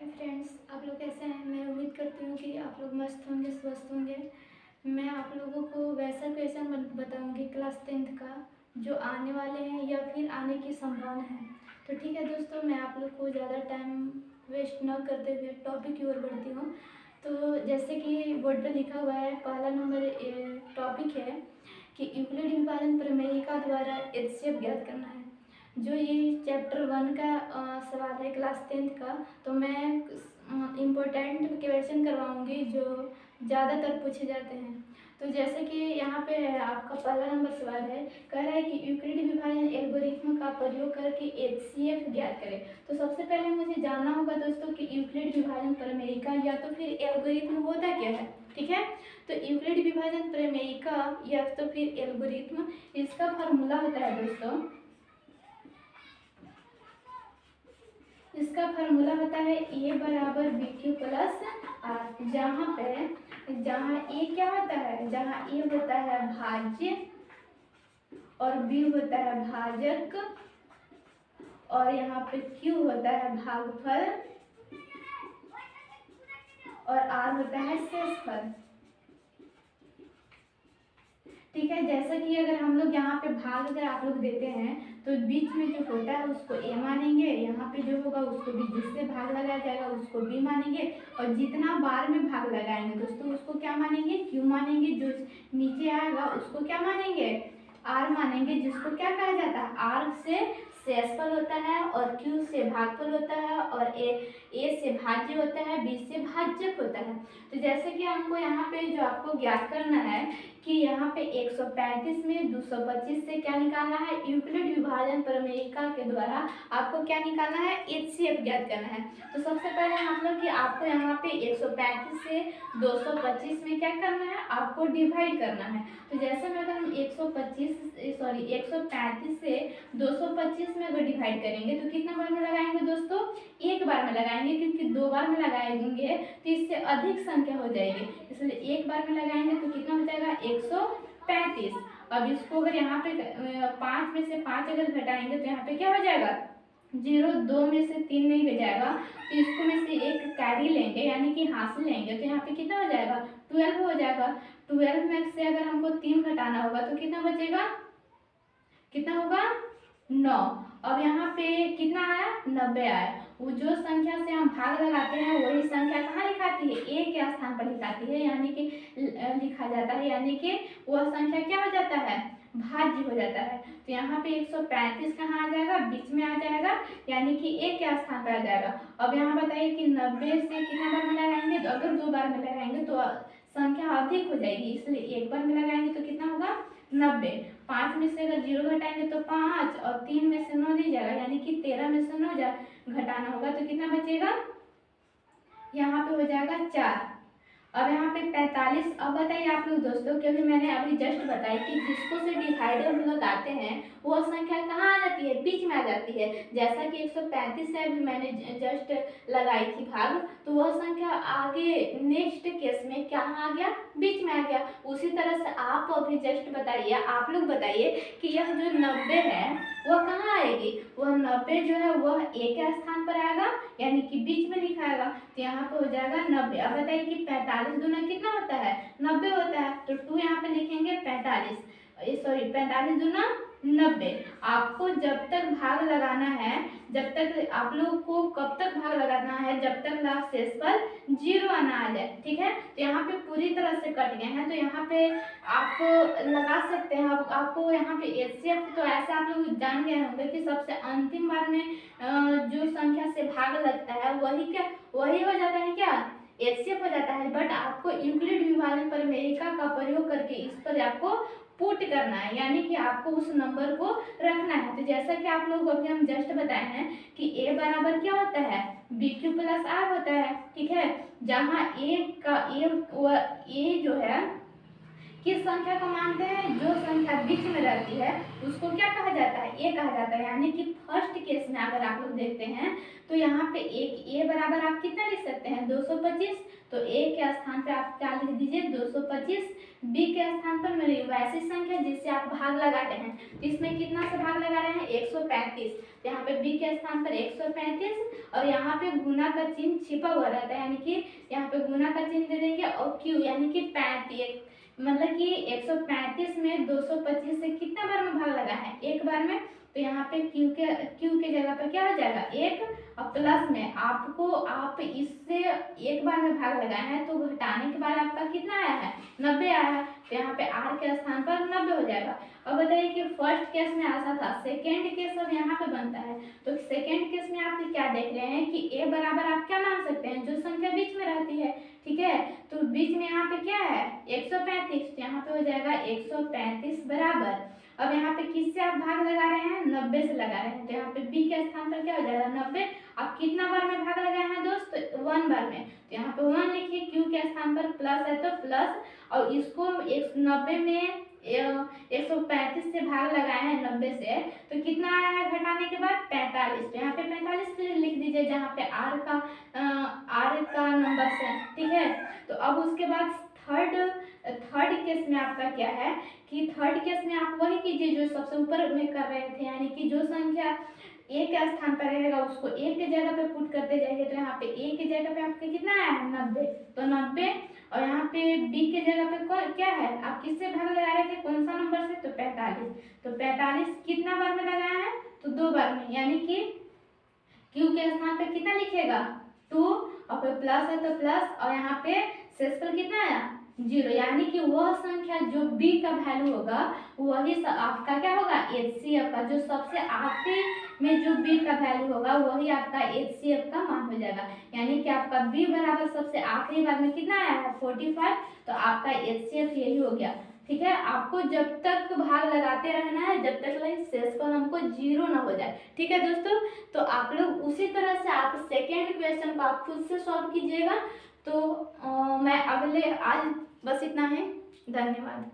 Hi friends, आप लोग कैसे हैं। मैं उम्मीद करती हूँ कि आप लोग मस्त होंगे, स्वस्थ होंगे। मैं आप लोगों को वैसा क्वेश्चन बताऊँगी क्लास 10th का जो आने वाले हैं या फिर आने की संभावना है। तो ठीक है दोस्तों, मैं आप लोग को ज़्यादा टाइम वेस्ट न करते हुए टॉपिक की ओर बढ़ती हूँ। तो जैसे कि बोर्ड पर लिखा हुआ है, पहला नंबर टॉपिक है कि यूक्लिड विभाजन प्रमेयिका द्वारा एचसीएफ ज्ञात करना है। जो ये चैप्टर 1 का सवाल है क्लास 10th का। तो मैं इम्पोर्टेंट क्वेश्चन करवाऊंगी जो ज़्यादातर पूछे जाते हैं। तो जैसे कि यहाँ पे आपका पहला नंबर सवाल है, कह रहा है कि यूक्लिड विभाजन एल्गोरिथ्म का प्रयोग करके एचसीएफ ज्ञात करें। तो सबसे पहले मुझे जानना होगा दोस्तों कि यूक्लिड विभाजन प्रमेयिका या तो फिर एल्गोरिथ्म होता क्या है। ठीक है, तो यूक्लिड विभाजन प्रमेयिका या तो फिर एल्गोरिथ्म, इसका फार्मूला होता है दोस्तों, इसका फार्मूला होता है ए बराबर बी क्यू प्लस आर। जहाँ ए क्या होता है, जहाँ ए होता है भाज्य और बी होता है भाजक और यहाँ पे क्यू होता है भागफल और आर होता है शेषफल। ठीक है, जैसा कि अगर हम लोग यहाँ पे भाग अगर आप लोग देते हैं तो बीच में जो होता है उसको ए मानेंगे, यहाँ पे जो होगा उसको भी, जिससे भाग लगाया जाएगा उसको बी मानेंगे, और जितना बार में भाग लगाएंगे दोस्तों उसको क्या मानेंगे, क्यू मानेंगे। जो नीचे आएगा उसको क्या मानेंगे, आर मानेंगे, जिसको क्या कहा जाता है, आर से शेषफल होता है और क्यू से भागफल होता है और ए से भाज्य होता है, बी से भाज्यक होता है। तो जैसे कि हमको यहाँ पे जो आपको ज्ञात करना है कि यहाँ पे 135 में 225 से क्या निकालना है, यूक्लिड विभाजन प्रमेयिका के द्वारा आपको क्या निकालना है, एचसीएफ ज्ञात करना है। तो सबसे पहले हम लोग कि आपको यहाँ पे 135 से 225 में क्या करना है, आपको डिवाइड करना है। तो जैसे में अगर हम 135 से 225 में अगर डिवाइड करेंगे तो कितना बार में लगाएंगे दोस्तों, एक बार में लगाएंगे, क्योंकि दो बार में लगाएंगे तो इससे अधिक संख्या हो जाएगी, इसलिए एक बार में लगाएंगे तो कितना हो जाएगा 135। अब इसको अगर यहाँ पे 5 में से 5 अगर घटाएंगे तो यहाँ पे क्या हो जाएगा 0, 2 में से 3 नहीं बचाएगा तो इसको में से एक कैरी लेंगे यानी कि हासिल लेंगे, तो यहाँ पे कितना हो जाएगा 12 हो जाएगा। 12 में से अगर हमको 3 घटाना होगा तो कितना बचेगा, कितना होगा 9। अब यहाँ पे कितना आया, 90 आया। वो जो संख्या से हम भाग लगाते हैं वही संख्या कहाँ लिखाती है, ए के स्थान पर लिखाती है, यानी कि लिखा जाता है, यानी कि वह संख्या क्या हो जाता है, भाज्य हो जाता है। तो यहाँ पे 135 कहाँ आ जाएगा, बीच में आ जाएगा, यानी कि ए के स्थान पर आ जाएगा। अब यहाँ बताइए कि 90 से कितना बार में लगाएंगे, तो अगर 2 बार में लगाएंगे तो संख्या अधिक हो जाएगी, इसलिए एक बार में लगाएंगे तो कितना होगा 90। 5 में से अगर 0 घटाएंगे तो 5 और 3 में से 9 नहीं जाएगा, यानी कि 13 में से 9 घटाना होगा तो कितना बचेगा, यहाँ पे हो जाएगा 4। अब यहाँ पे 45। अब बताइए आप लोग दोस्तों, क्योंकि मैंने अभी जस्ट बताया कि जिसको से डिवाइडर हम लोग आते हैं वो संख्या कहाँ आ जाती है, बीच में आ जाती है। जैसा कि 135 से अभी मैंने जस्ट लगाई थी भाग, तो वह संख्या आगे नेक्स्ट केस में क्या आ गया, बीच में आ गया। उसी तरह से आप अभी जस्ट बताइए, आप लोग बताइए कि यह जो 90 है वह कहाँ आएगी, वह 90 जो है वह ए के स्थान पर आएगा, यानी कि बीच में लिखाएगा, तो यहाँ पे हो जाएगा 90। अब बताइए कि 45 दूना कितना होता है, 90 होता है, तो 2 यहाँ पे लिखेंगे 45 दूना 90। आपको जब तक भाग लगाना है, जब तक आप लोग को कब तक भाग लगाना है, जब तक लास्ट शेष पर 0 आना आ जाए। ठीक है, तो यहाँ पे पूरी तरह से कट गए हैं, तो यहाँ पे आप लगा सकते हैं। आपको यहाँ पे एचसीएफ तो ऐसे आप लोग जान गए होंगे कि सबसे अंतिम बार में जो संख्या से भाग लगता है वही हो जाता है क्या, एचसीएफ हो जाता है। बट आपको यूक्लिड विभाजन प्रमेयिका का प्रयोग करके इस पर आपको पुट करना है, यानी कि आपको उस नंबर को रखना है। तो जैसा कि आप लोग अभी हम जस्ट बताए हैं कि ए बराबर क्या होता है, बी क्यू प्लस आर होता है। ठीक है, जहाँ ए जो है किस संख्या को मानते हैं? जो संख्या बीच में रहती है उसको क्या कहा जाता है? ए कहा जाता है। यानी कि फर्स्ट केस में अगर आप लोग देखते हैं तो यहाँ पे एक ए बराबर आप कितना लिख सकते हैं? 225। तो ए के स्थान पे आप क्या लिख दीजिए? 225। बी के स्थान पर मेरी वैसी संख्या जिससे आप भाग लगा रहे हैं, तो इसमें कितना से भाग लगा रहे हैं? 135। तो यहाँ पे बी के स्थान पर 135 और यहाँ पे गुना का चिन्ह छिपा हुआ रहता है, यानी कि यहाँ पे गुना का चिन्ह दे देंगे और क्यू यानी कि 35, मतलब कि 135 में 225 से कितना बार में भाग लगा है? एक बार में। तो यहाँ पे क्यू के जगह पर क्या हो जाएगा? एक, और प्लस में आपको आप इससे एक बार में भाग लगाए हैं तो घटाने के बाद आपका कितना आया है? 90 आया है। तो यहाँ पे आर के स्थान पर 90 हो जाएगा। अब बताइए कि फर्स्ट केस में ऐसा था, सेकेंड केस अब यहाँ पे बनता है। तो सेकेंड केस में आप क्या देख रहे हैं कि ए बराबर आप क्या मान सकते हैं? जो संख्या बीच में रहती है, ठीक है। तो बीच में यहाँ पे क्या है? 135। तो यहाँ पे हो जाएगा 135 बराबर। अब यहाँ पे किससे आप भाग लगा रहे हैं? 90 से लगा रहे हैं। तो यहाँ पे बी के स्थान पर क्या हो जाएगा? 90। आप कितना बार में भाग लगाए हैं दोस्त? 1 बार में। तो यहाँ पे 1 लिखिए, क्यू के स्थान पर प्लस है तो प्लस, और इसको 90 में 135 से भाग लगाए हैं 90 से, तो कितना आया है घटाने के बाद? 45। तो यहाँ पे 45 लिख दीजिए जहाँ पे आर का नंबर है, ठीक है। तो अब उसके बाद थर्ड केस में आपका क्या है कि थर्ड केस में आप वही कीजिए जो सबसे ऊपर में कर रहे थे, यानी कि जो संख्या ए के स्थान पर रहेगा उसको ए के जगह पे पुट करते जाइए। तो यहाँ पे ए की जगह पे आपका कितना आया है? 90। तो 90, और यहाँ पे बी के जगह पे क्या है? आप किससे भाग लगा रहे थे? कौन सा नंबर से? तो 45। तो 45 कितना बार में लगाया है? तो 2 बार में, यानी कि क्यू के स्थान पे कितना लिखेगा? 2, और फिर प्लस है तो प्लस, और यहाँ पे शेषफल कितना आया? 0। यानी कि वह संख्या जो बी का वैल्यू होगा वही आपका क्या होगा? एचसीएफ का, जो सबसे आखिरी में जो बी का वैल्यू होगा वही आपका एचसीएफ का मान हो जाएगा। यानी कि आपका बी बराबर सबसे आखिरी बार में कितना आया है? 45। तो आपका एचसीएफ यही हो गया, ठीक है। आपको जब तक भाग लगाते रहना है जब तक शेषफल हमको 0 ना हो जाए, ठीक है दोस्तों। तो आप लोग उसी तरह से आप सेकेंड क्वेश्चन को आप खुद से सॉल्व कीजिएगा। तो मैं आज बस इतना है। धन्यवाद।